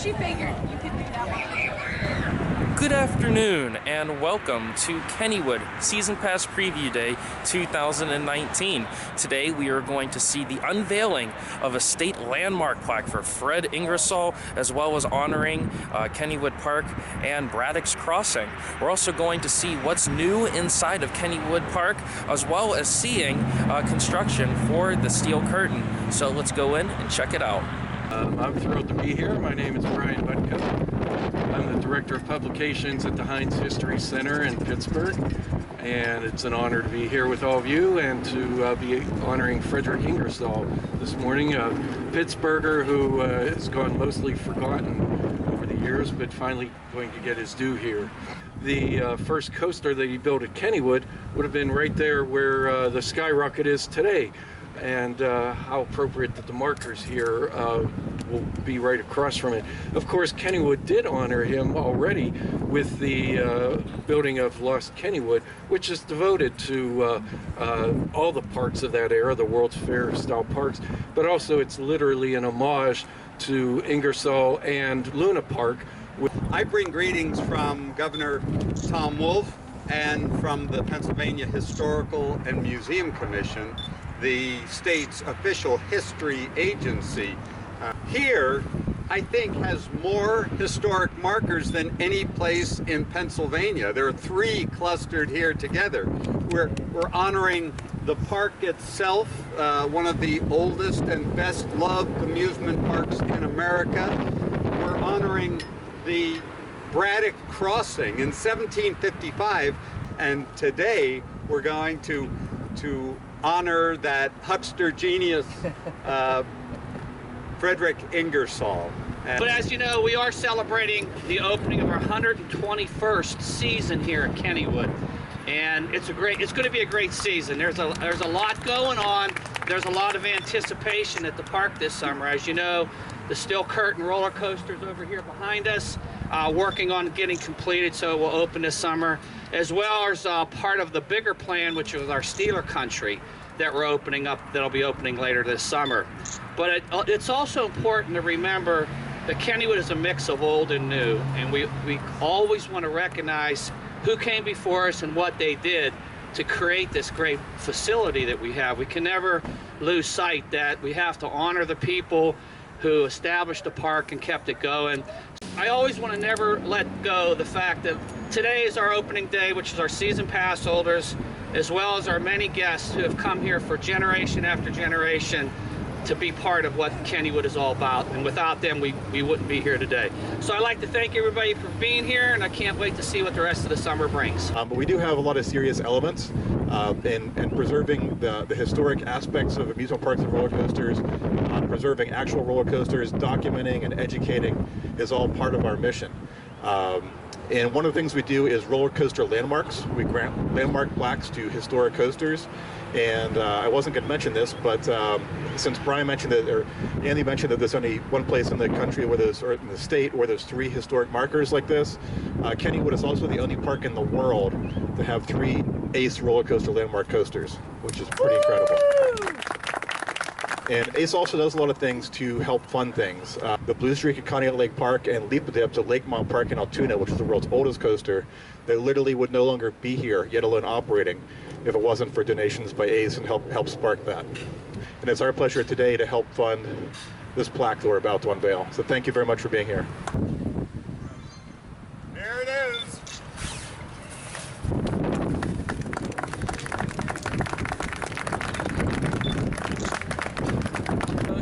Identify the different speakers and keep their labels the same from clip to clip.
Speaker 1: She figured you could do that one.
Speaker 2: Good afternoon and welcome to Kennywood Season Pass Preview Day 2019. Today we are going to see the unveiling of a state landmark plaque for Fred Ingersoll, as well as honoring Kennywood Park and Braddock's Crossing. We're also going to see what's new inside of Kennywood Park, as well as seeing construction for the steel curtain. So let's go in and check it out.
Speaker 3: I'm thrilled to be here. My name is Brian Butko. I'm the Director of Publications at the Heinz History Center in Pittsburgh, and it's an honor to be here with all of you and to be honoring Frederick Ingersoll this morning, a Pittsburgher who has gone mostly forgotten over the years, but finally going to get his due here. The first coaster that he built at Kennywood would have been right there where the skyrocket is today. And how appropriate that the markers here will be right across from it. Of course, Kennywood did honor him already with the building of Lost Kennywood, which is devoted to all the parks of that era, the World's Fair style parks, but also it's literally an homage to Ingersoll and Luna Park.
Speaker 4: I bring greetings from Governor Tom Wolf and from the Pennsylvania Historical and Museum Commission, the state's official history agency. Here, I think, has more historic markers than any place in Pennsylvania. There are three clustered here together. We're honoring the park itself, one of the oldest and best loved amusement parks in America. We're honoring the Braddock Crossing in 1755, and today we're going to honor that huckster genius, Frederick Ingersoll.
Speaker 5: But as you know, we are celebrating the opening of our 121st season here at Kennywood, and it's going to be a great season. There's a lot going on. There's a lot of anticipation at the park this summer. As you know, the steel curtain roller coasters over here behind us, working on getting completed, so it will open this summer, as well as part of the bigger plan, which is our Steeler Country that we're opening up, that'll be opening later this summer. But it's also important to remember that Kennywood is a mix of old and new, and we always want to recognize who came before us and what they did to create this great facility that we have. We can never lose sight that we have to honor the people who established the park and kept it going. I always want to never let go the fact that today is our opening day, which is our season pass holders, as well as our many guests who have come here for generation after generation to be part of what Kennywood is all about. And without them, we wouldn't be here today. So I'd like to thank everybody for being here, and I can't wait to see what the rest of the summer brings.
Speaker 6: But we do have a lot of serious elements in preserving the historic aspects of amusement parks and roller coasters, preserving actual roller coasters, documenting and educating is all part of our mission. And one of the things we do is roller coaster landmarks. We grant landmark plaques to historic coasters. And I wasn't going to mention this, but since Brian mentioned it, or Andy mentioned that there's only one place in the country where there's, or in the state, where there's three historic markers like this, Kennywood is also the only park in the world to have three ACE roller coaster landmark coasters, which is pretty incredible. And ACE also does a lot of things to help fund things. The Blue Streak at Conneaut Lake Park and Leap a Dip to Lakemont Park in Altoona, which is the world's oldest coaster, they literally would no longer be here, yet alone operating, if it wasn't for donations by ACE and help spark that. And it's our pleasure today to help fund this plaque that we're about to unveil. So thank you very much for being here.
Speaker 4: There it is.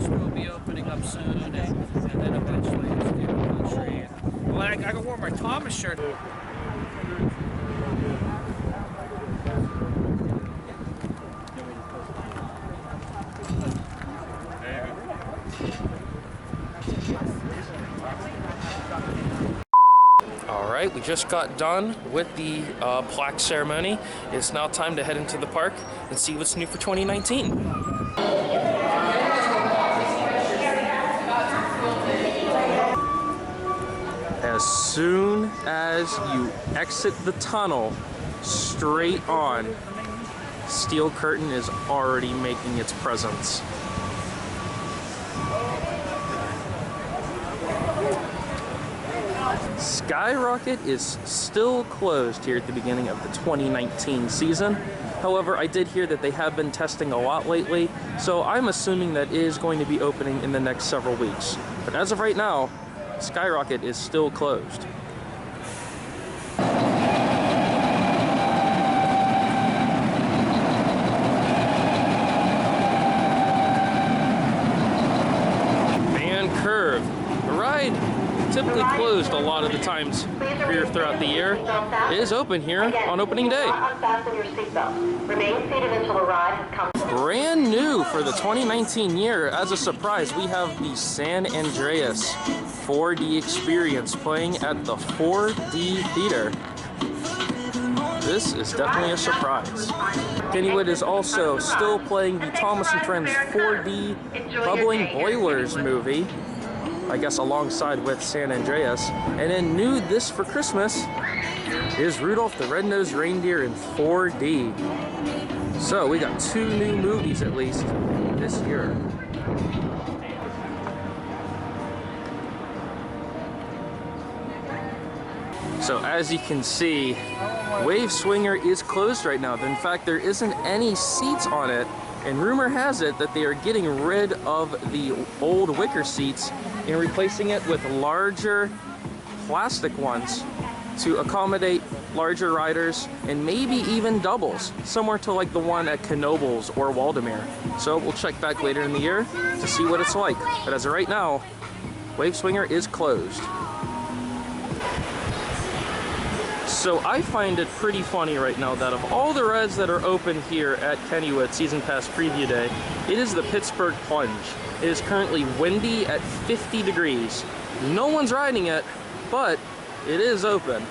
Speaker 5: Will be opening up soon, and then eventually it's Steeler Country. Well, I can wear my Thomas shirt.
Speaker 2: All right, we just got done with the plaque ceremony. It's now time to head into the park and see what's new for 2019. As soon as you exit the tunnel, straight on, steel curtain is already making its presence. Skyrocket is still closed here at the beginning of the 2019 season. However, I did hear that they have been testing a lot lately, so I'm assuming that is going to be opening in the next several weeks. But as of right now, Skyrocket is still closed. Typically closed a lot of the times here throughout the year. It is open here on opening day. Brand new for the 2019 year, as a surprise, we have the San Andreas 4D experience playing at the 4D Theater. This is definitely a surprise. Kennywood is also still playing the Thomas & Friends 4D Bubbling Boilers movie, I guess alongside with San Andreas. And then new this for Christmas is Rudolph the Red-Nosed Reindeer in 4D. So we got 2 new movies at least this year. So as you can see, Wave Swinger is closed right now. In fact, there isn't any seats on it. And rumor has it that they are getting rid of the old wicker seats and replacing it with larger plastic ones to accommodate larger riders and maybe even doubles, similar to like the one at Knoebels or Waldemere. So we'll check back later in the year to see what it's like. But as of right now, Wave Swinger is closed. So I find it pretty funny right now that of all the rides that are open here at Kennywood Season Pass Preview Day, it is the Pittsburgh Plunge. It is currently windy at 50 degrees. No one's riding it, but it is open,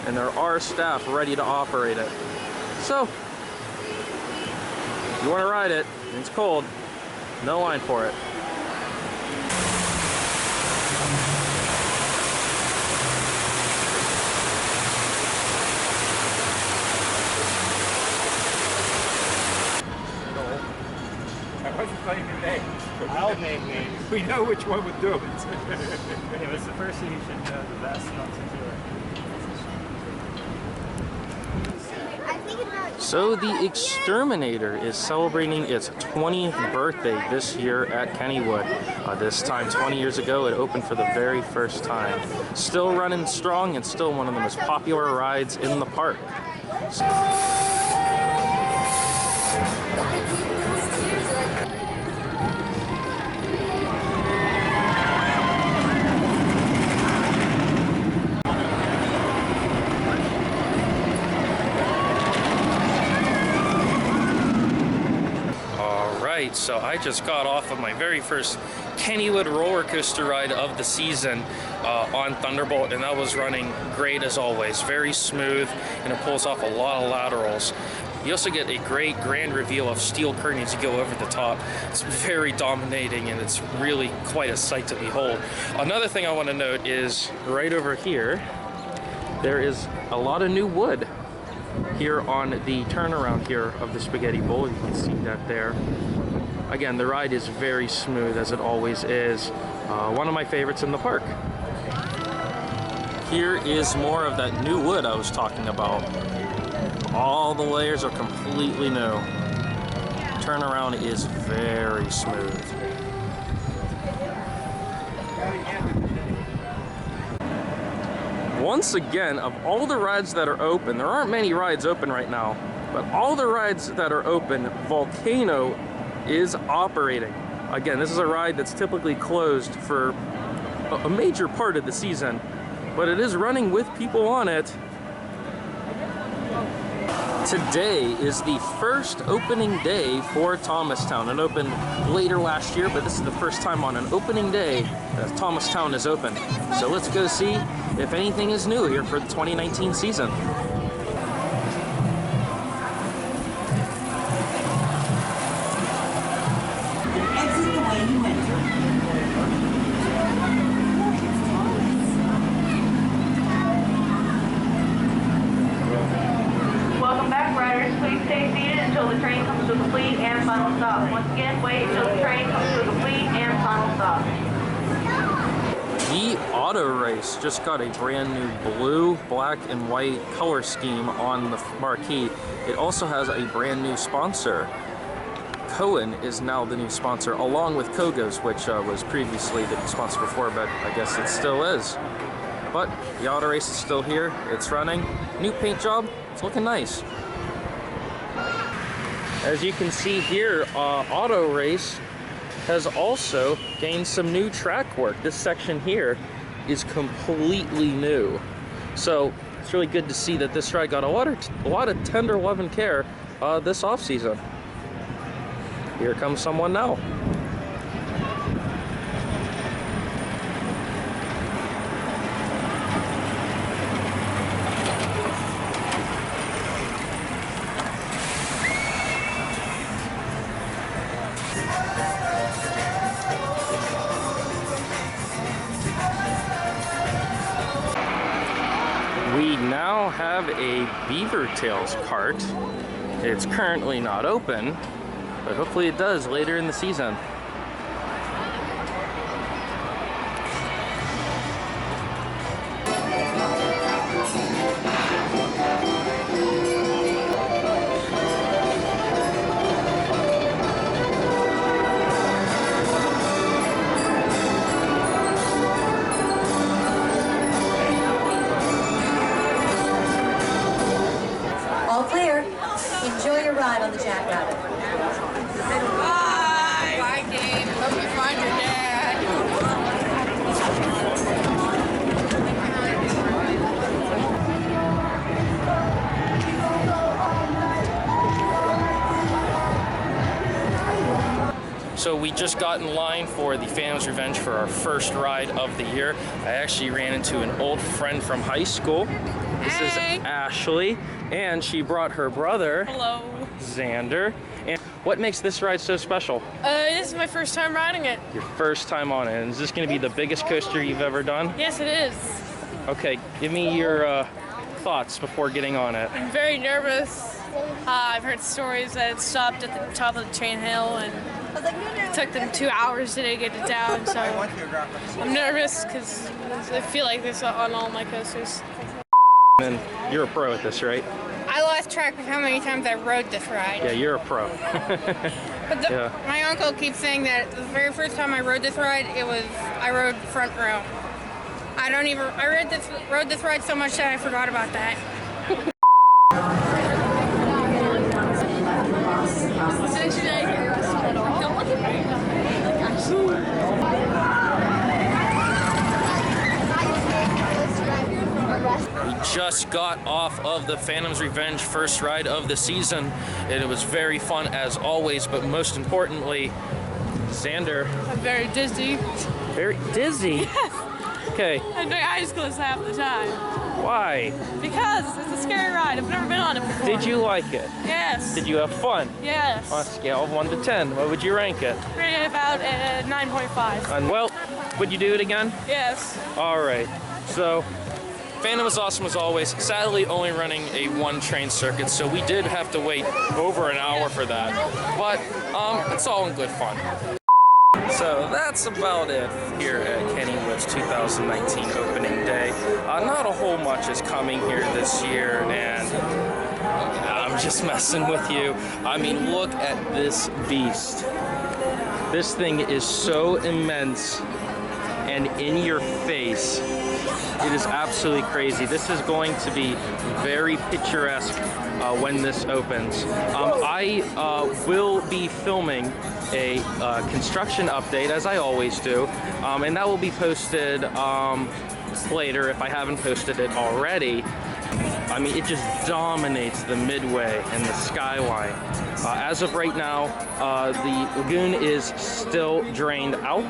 Speaker 2: and there are staff ready to operate it. So, if you want to ride it, and it's cold, no line for it.
Speaker 7: I'll name names. We know which one would do it.
Speaker 8: If it's the first thing you should know, the best not to do it.
Speaker 2: So the Exterminator is celebrating its 20th birthday this year at Kennywood. This time 20 years ago it opened for the very first time. Still running strong and still one of the most popular rides in the park. So I just got off of my very first Kennywood roller coaster ride of the season on Thunderbolt, and that was running great as always. Very smooth, and it pulls off a lot of laterals. You also get a great grand reveal of steel curtain as you go over the top. It's very dominating, and it's really quite a sight to behold. Another thing I want to note is right over here, there is a lot of new wood here on the turnaround here of the Spaghetti Bowl. You can see that there. Again, the ride is very smooth, as it always is. One of my favorites in the park. Here is more of that new wood I was talking about. All the layers are completely new. Turnaround is very smooth. Once again, of all the rides that are open, there aren't many rides open right now, but all the rides that are open, Volcano is operating. Again, this is a ride that's typically closed for a major part of the season, but it is running with people on it. Today is the first opening day for Thomastown. It opened later last year, but this is the first time on an opening day that Thomastown is open. So let's go see if anything is new here for the 2019 season.
Speaker 1: Welcome back, riders. Please stay seated until the train comes to a complete and final stop. Once again, wait until the train comes to a complete and final stop.
Speaker 2: The auto race just got a brand new blue, black, and white color scheme on the marquee. It also has a brand new sponsor. Cohen is now the new sponsor, along with Kogos, which was previously the sponsor before, but I guess it still is. But the auto race is still here. It's running. New paint job. It's looking nice. As you can see here, auto race has also gained some new track work. This section here is completely new. So it's really good to see that this ride got a lot of tender love and care this off season. Here comes someone now. We now have a Beaver Tails cart. It's currently not open, but hopefully it does later in the season.
Speaker 9: All clear. Enjoy your ride on the Jackrabbit.
Speaker 1: Bye! Bye, Dave. Hope you find your dad.
Speaker 2: So we just got in line for the Phantom's Revenge for our first ride of the year. I actually ran into an old friend from high school. This is Ashley, and she brought her brother,
Speaker 10: Hello.
Speaker 2: Zander. And what makes this ride so special?
Speaker 10: This is my first time riding it.
Speaker 2: Your first time on it. And is this going to be the biggest coaster you've ever done?
Speaker 10: Yes, it is.
Speaker 2: Okay, give me your thoughts before getting on it.
Speaker 10: I'm very nervous. I've heard stories that it stopped at the top of the chain hill and it took them 2 hours to get it down, so I'm nervous because I feel like this on all my coasters.
Speaker 2: And you're a pro at this, right?
Speaker 11: I lost track of how many times I rode this ride.
Speaker 2: Yeah, you're a pro.
Speaker 11: But
Speaker 2: Yeah.
Speaker 11: my uncle keeps saying that the very first time I rode this ride, I rode front row. I rode this ride so much that I forgot about that.
Speaker 2: We just got off of the Phantom's Revenge first ride of the season, and it was very fun as always, but most importantly, Zander.
Speaker 10: I'm very dizzy.
Speaker 2: Very dizzy? Okay.
Speaker 10: And my eyes closed half the time.
Speaker 2: Why?
Speaker 10: Because it's a scary ride. I've never been on it before.
Speaker 2: Did you like it?
Speaker 10: Yes.
Speaker 2: Did you have fun?
Speaker 10: Yes.
Speaker 2: On a scale of 1 to 10, what would you rank it?
Speaker 10: Rated about 9.5.
Speaker 2: And well, would you do it again?
Speaker 10: Yes.
Speaker 2: All right. So, Phantom was awesome as always. Sadly, only running a one train circuit, so we did have to wait over an hour for that. But it's all in good fun. So that's about it here at Kennywood's 2019 opening day. Not a whole much is coming here this year, and I'm just messing with you. I mean, look at this beast. This thing is so immense and in your face. It is absolutely crazy. This is going to be very picturesque when this opens. I will be filming a construction update, as I always do, and that will be posted later if I haven't posted it already. I mean, it just dominates the midway and the skyline. As of right now, the lagoon is still drained out.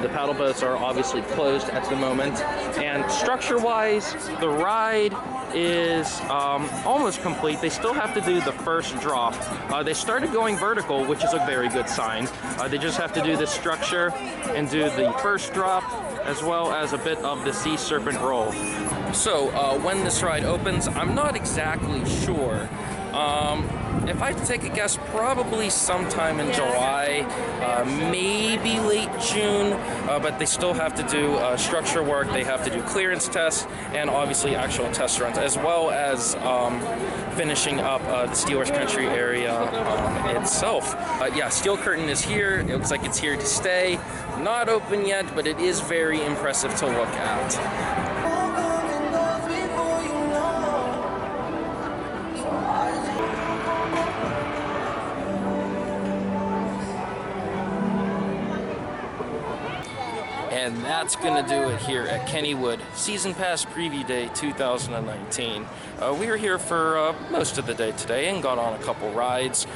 Speaker 2: The paddle boats are obviously closed at the moment. And structure-wise, the ride is almost complete. They still have to do the first drop. They started going vertical, which is a very good sign. They just have to do this structure and do the first drop, as well as a bit of the sea serpent roll. So when this ride opens, I'm not exactly sure If I had to take a guess, probably sometime in July, maybe late June, but they still have to do structure work, they have to do clearance tests, and obviously actual test runs, as well as finishing up the Steelers Country area itself. Yeah, Steel Curtain is here. It looks like it's here to stay. Not open yet, but it is very impressive to look at. And that's going to do it here at Kennywood Season Pass Preview Day 2019. We were here for most of the day today and got on a couple rides.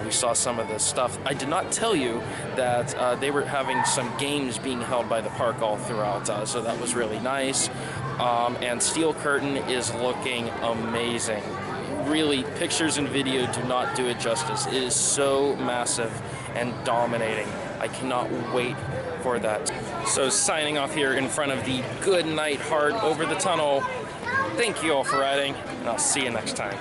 Speaker 2: We saw some of the stuff. I did not tell you that they were having some games being held by the park all throughout, so that was really nice. And Steel Curtain is looking amazing. Really, pictures and video do not do it justice. It is so massive and dominating. I cannot wait for that. So signing off here in front of the Good Night Heart over the tunnel. Thank you all for riding, and I'll see you next time.